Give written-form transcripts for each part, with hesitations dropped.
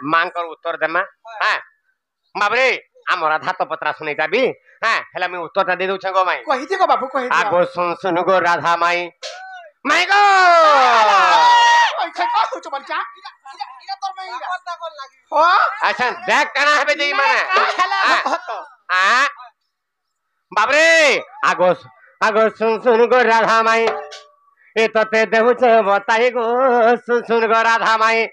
मां को उत्तर देमा हां बाबरे आम राधा तो पत्रा सुनैता भी हां हेला मैं उत्तरटा दे दउ छ गो माई कहि दे गो बाबू कहि दे आगो सुन गो राधा माई माई गो ओइ छ का कुछ बच्चा इरा तोर में इरा करता कोन लागी हो अच्छा देख कना हेबे देई माने हां बाबरे आगो सुन गो राधा माई ए तते देहु छ बताई गो सुन गो राधा माई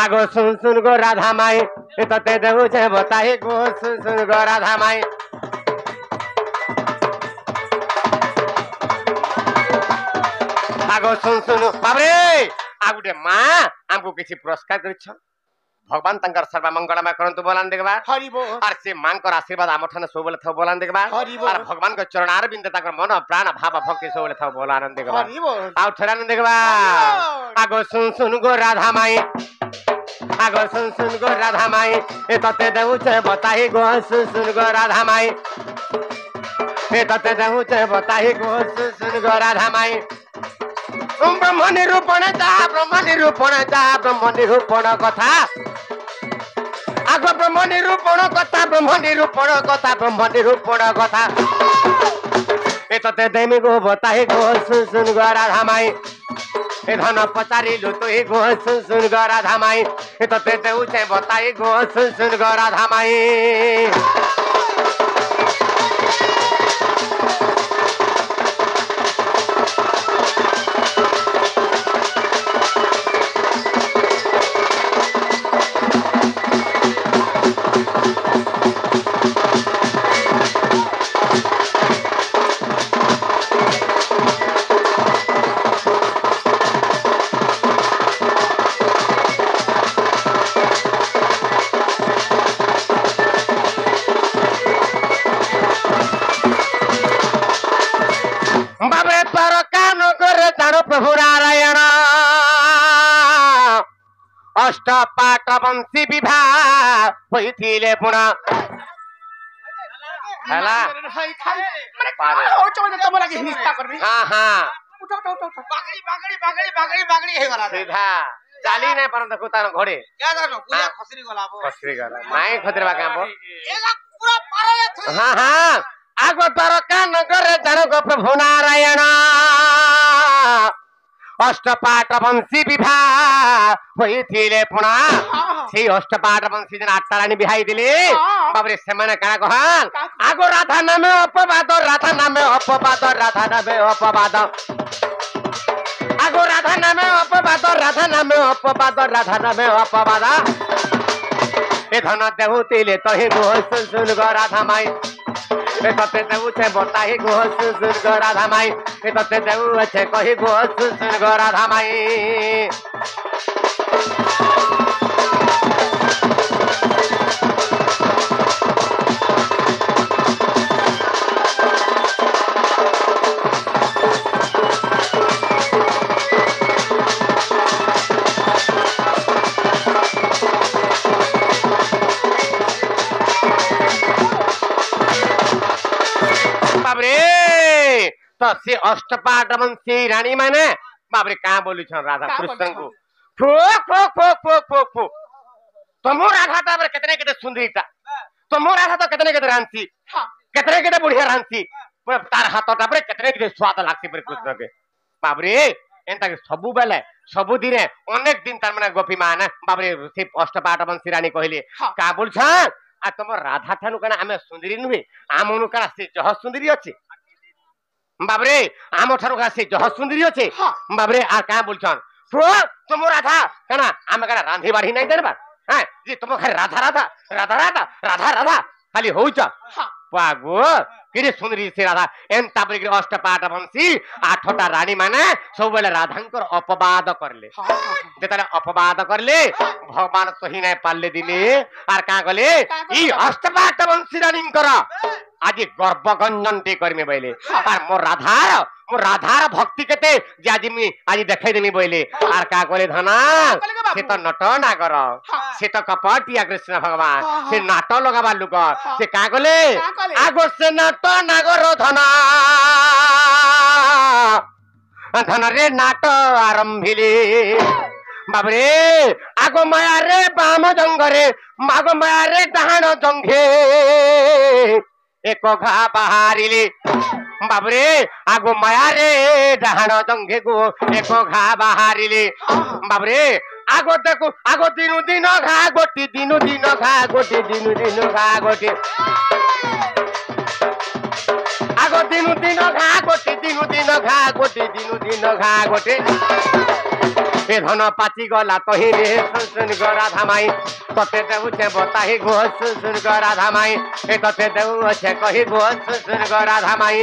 आगो सुन गो राधा माई ए तते देहु छ बताई गो सुन गो राधा माई आगो सुन बाबरे आगुटे मां हमको किसी पुरस्कार करिछ भगवान तंकर सर्व मंगलमय करंतु बोलान देखबा हरि बोल और से मां को आशीर्वाद आमठन सोबले थौ बोलान देखबा और भगवान को चरणार बिंद तक मन प्राण भाव भक्ति सोबले थौ बोलान देखबा हरि बोल आउ ठरान देखबा आगो सुन गो राधा माई आगो सुन गो राधा माई ए तते देउ छ बताई गो सुन गो राधा माई ए तते देउ छ बताई गो सुन गो राधा माई ब्रह्म निरूपण कथा आगो ब्रह्म निरूपण कथा ए तते देमी गो बताई गो सुन गो राधा माई ए धन पचारी लु तो गो सुन गो राधा माई ए तते देउ छ बताई गो सुन गो राधा माई प्रभु नारायण अष्टपाट वंशी विवाह होइथिले पुण हला माने ओ चोने तम लागि निस्ता करबी हां हां उठ बागड़ी हे गला सीधा चाली नै परन देखु तान घोड़े क्या जानो पूरा खसरी गला बो खसरी गला माई खतरबा काम बो एला पूरा पारले थई हां हां आगो द्वारका नगर जनक प्रभु नारायण अष्टपाट वंशी विवाह होइथिले पुणा से अष्टपाट वंशी जन आठटा रानी बिहाई दिले बाबरे सेमाने काना कहन आगो राधा नामे अपवाद आगो राधा नामे अपवाद ए धन देहुतिले तहि गो सुन गो राधा माई ए तते देउ छे बताही गो सुन गो राधा माई ए तते देउ छे कहि गो सुन गो राधा माई तो से अष्टपाट वंशी रानी माने बाबरे कहाँ बोलू छ राधा कृष्ण को फो तुमो राधा ताबरे कितने कितने सुंदरीता तुमो राधा तो कितने कितने रांची कितने कितने बुढ़िया रांची तार हाथ ताबरे कितने कितने स्वाद लागसी पर कृष्ण के बाबरे एंता के सबु बेले सबु दिने अनेक दिन तार माने गोपी माने बाबरे से अष्टपाट वंशी रानी कहले का बोल छ आ तुम राधा थानु कना हमें सुंदरी नुहे आमनु कना से जह सुंदरी अछि बाबरे आम ठारू का से जह सुंदरी अछि बाबरे आ का बोलछन तुम राधा कना आमे कना रांधी बाढ़ी नहीं देनबा हैं जी तुम खाली राधा राधा राधा राधा राधा राधा खाली होउछ पागो किरे सुंदरी से राधा एन ताबरे के अष्टपाट वंशी आठटा रानी माने सब बेले राधांकर अपवाद करले जेतले अपवाद करले भगवान सही नै पाले दिले आर का गले ई अष्टपाट वंशी रानींकर आज गर्व गंजन टे करमे बइले आर मोर राधार भक्ति केते जे आज देखाई देमी बइले आर का गले धना से तो नट नागर से तो कपटिया कृष्ण भगवान से नाट लगाबा लुक से का गले आगो से नाट नागर धना धन रे नाट आरंभिले बाबरे आगो माया रे बाम जंगरे मागो माया रे डाहाण जंघे एक घा बाहरिले बाबरे आगो माया रे डाहाण जंघे गो एक घा बाहरिले बाबरे आगो देखो आगो दिनु दिन घा गोटी दिनु दिन घा गोटी दिनु दिन घा गोटी आगो दिनु दिन घा गोटी दिनु दिन घा गोटी दिनु दिन घा गोटी ए धन पाची गला तही रे सुन राधा माई तते देउ छे बताही गो सुन राधा माई ए तते देउ छे कही गो सुन राधा माई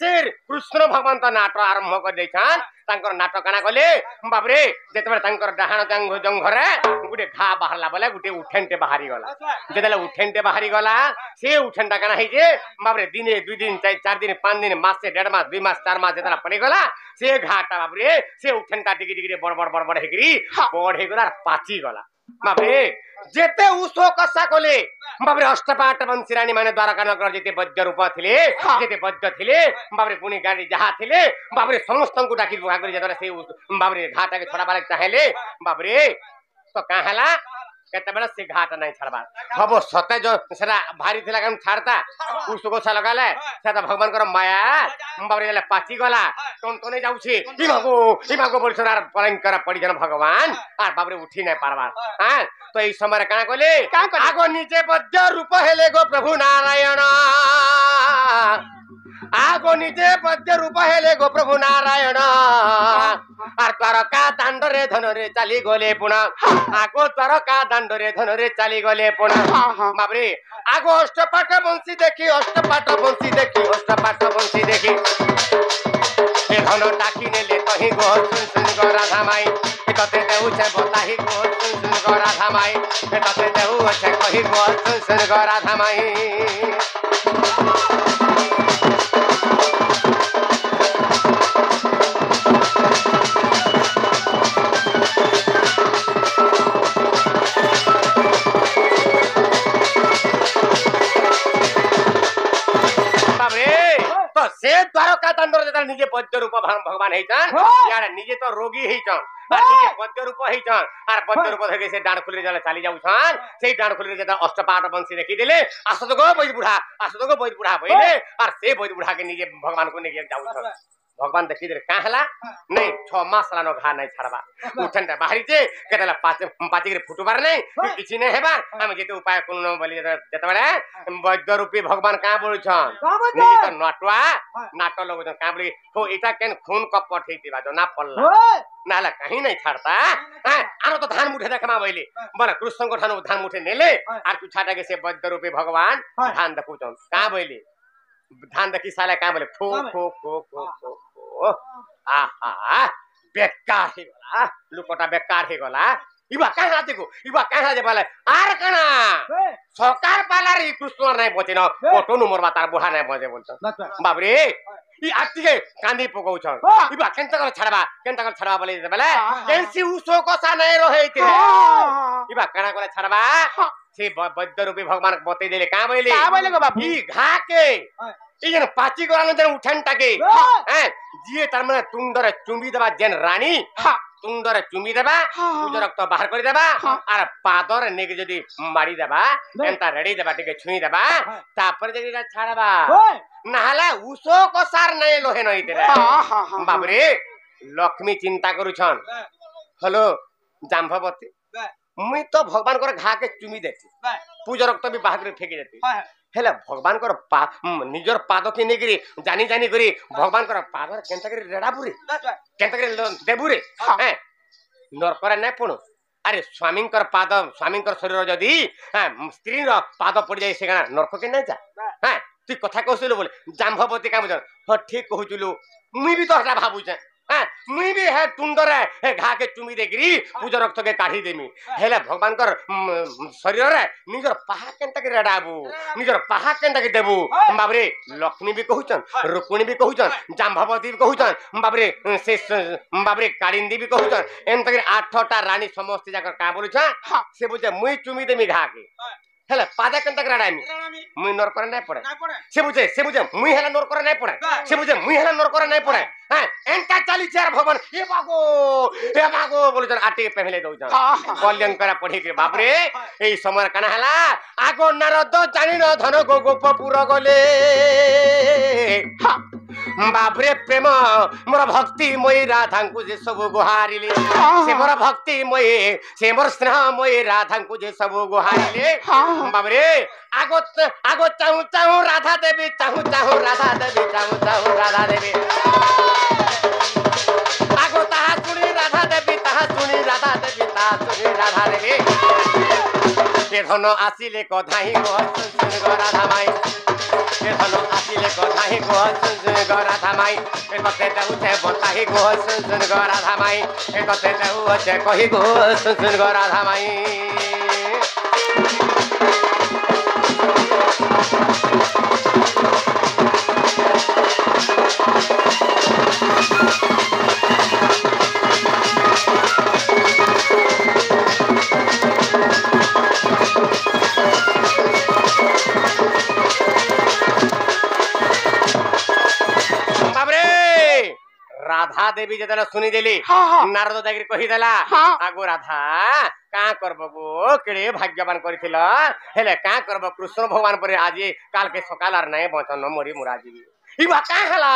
कृष्ण भगवान तो नाट आरंभ कर नाट काना कले बाबरे जेते डाहाण जंघरे गोटे घा बाहरला बोले गोटे उठेनटे बाहरी गला जेते उठेनटे बाहरी गला से उठेनटा काना हे बाबरे दिने 2 दिन 4 दिन 5 दिन मासे 1.5 मास 2 मास 4 मास जेतला पड़ी गला से घाटा बाबरे से उठेनटा टिकी टिकी बड़ हेकरी बड़ हे गला पाची गला बाबरे जेते उसो कसा कोले बाबरे अष्टपाट वंशीरानी माने द्वारका नगर जेते वैद्य रूप थिले जेते वैद्य थिले बाबरे पुनी गाड़ी जहा थिले बाबरे समस्त को डाकी भागरे जेतरा से बाबरे घाटा के छोड़ा बाले चाहेले बाबरे तो काहला केते बेला से घाटा नहीं छड़बा हबो सते जो सेरा भारी थिला काम छाड़ता उसो कोसा लगाले सेता भगवान कर माया बाबरे जले पाची गला टन टने जाउछी इमागो बोलसरार पलंकर पड़ी जन भगवान आर बाबरे उठी नहीं पारबा हां तो इस समय क्या कहले आगो नीचे वैद्य रूप हेले गो प्रभु नारायण आगो नीचे वैद्य रूप हेले गो प्रभु नारायण आर द्वारका दांड रे धन रे चली गले पुनः आगो द्वारका दांड रे धन रे चली गले पुनः बाबरे आगो अष्टपाट बंशी देखी ए धन टाकी नेले तही गो सुन गो राधा माई तते देउ छे बताही गो सुन गो राधा माई तते देउ छे कही गो सुन गो राधा माई तो से द्वारका दंडर जेता निजे वैद्य रूप भगवान हेचन यार निजे तो रोगी हेचन आर निजे वैद्य रूप हेचन आर वैद्य रूप धके से डाण खुली जले चली जाउछन से डाण खुली जेता अष्टपाट वंशी देखि देले आसतो गो बैद बुढ़ा बइले आर से बैद बुढ़ा के निजे भगवान को नेगे जाउछन भगवान देखि दे काहला नहीं 6 मास लानो घा नहीं छड़बा उठनटा बाहरी जे केतला पाची के फुटबार नहीं किछि नहीं हेबा हम जेते उपाय कोन बोली जेते बडे वैद्य रूपी भगवान का बोलछन निजे तो नटवा नाट लोग जो का बोली तो इटा केन खून कपट हेतिबा जो ना पल्ला नाला कहीं नहीं छाड़ता आरो तो धान मुठे देखमा बइले बोला कृष्ण को धान मुठे नेले आर तू छाटा के से वैद्य रूपी भगवान धान देखुछन का बइले धान देखि साला का बोले खो खो खो खो खो आहा बेकार हे गला लुकोटा बेकार हे गला इबा कहाँ देखो इबा कहाँ जे बोले आर कना सरकार पाला रे कृष्ण नहीं बचिन फोटो नंबर बातार बुढ़ा नहीं बजे बोलछ बाबरे ई आतिके कांदी पकाउछ इबा केनता कर छड़बा बोले केनसी उसो कसा नहीं रहे थे इबा कना करे छड़बा से वैद्य रूपी भगवान बते देले का बोले गो बाबू ई घा के ई जन पाची गरान जन उठन टाके हैं जिए तार माने तुंडरे चुंबी देबा जन रानी तुंडरे चुंबी देबा उज रक्त बाहर कर देबा आर पादर नेगे जदी मारी देबा एंता रेडी देबा टिके छुई देबा तापर जदी छाड़बा नहाला उसो को सार नहीं लोहे नहीं तेरे बाबरे लक्ष्मी चिंता करूछन हेलो जाम्भवती मुई तो भगवान को घा के चुमी देती पूजा रक्त भी बाहर कर फेंकी देती हेला भगवान को निजर पाद के नेगरी जानी जानी करी भगवान को पादर केनता करी रेडापुरी केनता करी देबुरे हैं नरकर नै पुणु अरे स्वामी पाद स्वामी शरीर जदि स्त्री पाद पड़ जाए से नरक के नहीं जा हैं तु कथा कहलु बोले जाम्भवती का बुझ हाँ ठीक कहूलु मुई भी तो हटा भावुचे हां मुई भी है टुंडरे हे घा के चुमी देगिरी पूजा रक्त के काढी देमी हेले भगवान कर शरीर रे निजर पाहा केनता के रेडाबू निजर पाहा केनता के देबू बाबरे लक्ष्मी भी कहउचन रुक्मिणी भी कहउचन जाम्भवती भी कहउचन बाबरे से बाबरे कालिंदी भी कहउचन एनता के 8टा रानी समस्त जाकर का बोलुछा से बुझे मुई चुमी देमी घा के हेले पादा केनता के रेडामी मुई नर करे नहीं पड़े से बुझे मुई हेला नर करे नहीं पड़े से बुझे मुई हेला नर करे नहीं पड़े हां एनका चाली चार भगवान ए बागो बोलुछन आटे पहले दउछन कल्याण करा पढ़ी के बाप रे एई समय कना हला आगो नारद जानि न धन गो गोपपुर गले बाप रे प्रेम मोर भक्ति मोई राधा को जे सब गुहारिले से मोर भक्ति मोई से मोर स्नेह मोई राधा को जे सब गुहारिले बाप रे आगो चाहू चाहू राधा देवी चाहू चाहू राधा देवी चाहू चाहू राधा देवी आगो ताहा सुनी राधा देवी ताहा सुनी राधा देवी ताहा सुनी राधा देवी ए धन आसिले कधाई गो सुन गो राधा माई ए धन आसिले कधाई गो सुन गो राधा माई ए कते देउ छे बताही गो सुन गो राधा माई ए कते देउ छे कहि गो सुन गो राधा माई राधा देवी जतला सुनी देली नारद जागिर कहि देला आगो राधा का करबो गो केड़े भाग्यवान करिथिल हेले का करबो कृष्ण भगवान पर आज काल के सकाल आर नै बचन मोरी मुराजी इबा का हला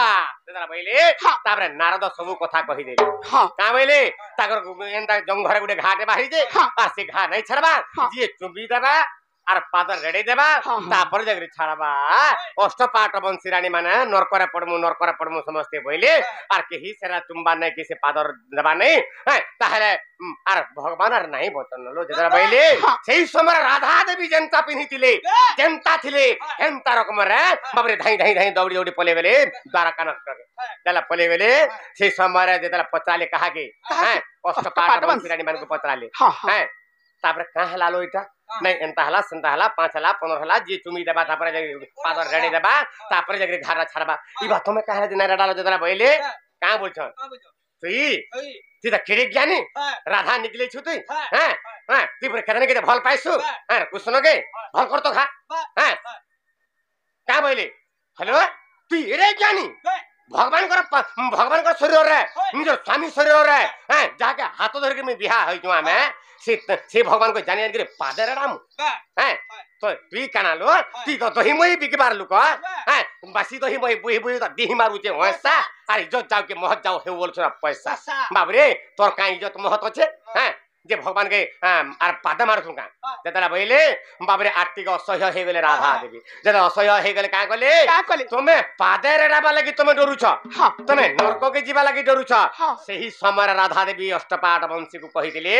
जतला बइले ताबरे नारद सब कथा कहि देली का बइले ताकर एंदा जंग घरे गुडे घाटे बाहिरी जे आ से घा नै छड़बा जे चुबी देबा आर पादर रेडी देबा तापर जगरी छाड़बा अष्टपाट वंशी रानी माने नरकरे पड़मु समस्ते बइले आर केही सेरा तुम्बा नै के से पादर देबा नै है ताहले आर भगवान आर नै बचन लो जरा बइले सेही समय राधा देवी जनता पिनिथिले जनता थिले हेंता रकम रे बाबरे धाई धाई धाई दौड़ी दौड़ी पले बेले द्वारका नगर जला पले बेले सेही समय रे जला पचाले कहा के है अष्टपाट वंशी रानी मान को पत्राले है तापर का लालो इटा नहीं एंता हला संता हला 5 हला 15 हला जे चुमी देबा तापर पादर रेडी देबा तापर जगरी घारा छड़बा ई बात में काहे दिन डालो जरा बइले का बोलछ तुई त केरे ज्ञानी राधा निकले छु तुई हैं हैं ती पर कदने के भल पाइसु हैं कुसनो के भल कर तो खा हैं का बइले हेलो तुई एरे ज्ञानी भगवान कर शरीर रे निजर स्वामी शरीर रे हैं जाके हाथ धर के मैं बिहा होई जुआ में से भगवान को जाने के पादर राम हैं तो तुई काना लो ती तो दही मई बिके बार लुक हैं बासी दही मई बुही बुही त देही मारू जे होसा अरे इज्जत जाओ के महत जाओ हे बोल छोरा पैसा बाप रे तोर का इज्जत महत छे हैं जे भगवान के आर पाद मारथु का जतला बइले बाबरे आर्थिक असह्य हे गेले राधा देवी जत असह्य हे गेले का कले तुमे पादे रेडाबा लागि तुमे डरू छ तुमे नरक के जीवा लागि डरू छ सेही समय राधा देवी अष्टपाट वंशी को कहि दिले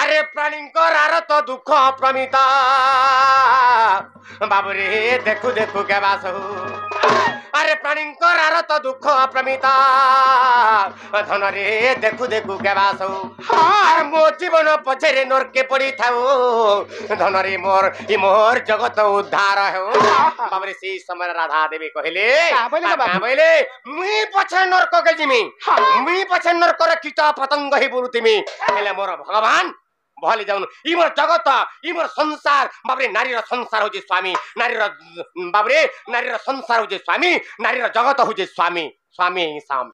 अरे प्राणींकर आरत दुख प्रमिता बाबरे देखु देखु के बासहु अरे प्राणींकर आरत दुख प्रमिता धन रे देखु देखु के बासहु अरे मो जीवन पछरे नरके पड़ी थाओ धन रे मोर जगत उद्धार हो बाबरे से समय राधा देवी कहले कहले मुई पछे नरक के जिमी मुई पछे नरक रे कीट पतंग ही बोलुतिमी हेले मोर भगवान भले जाउन इमर जगत इमर संसार बाबरे नारी र संसार हो जे स्वामी नारी र बाबरे नारी र संसार हो जे स्वामी नारी र जगत हो जे स्वामी स्वामी साम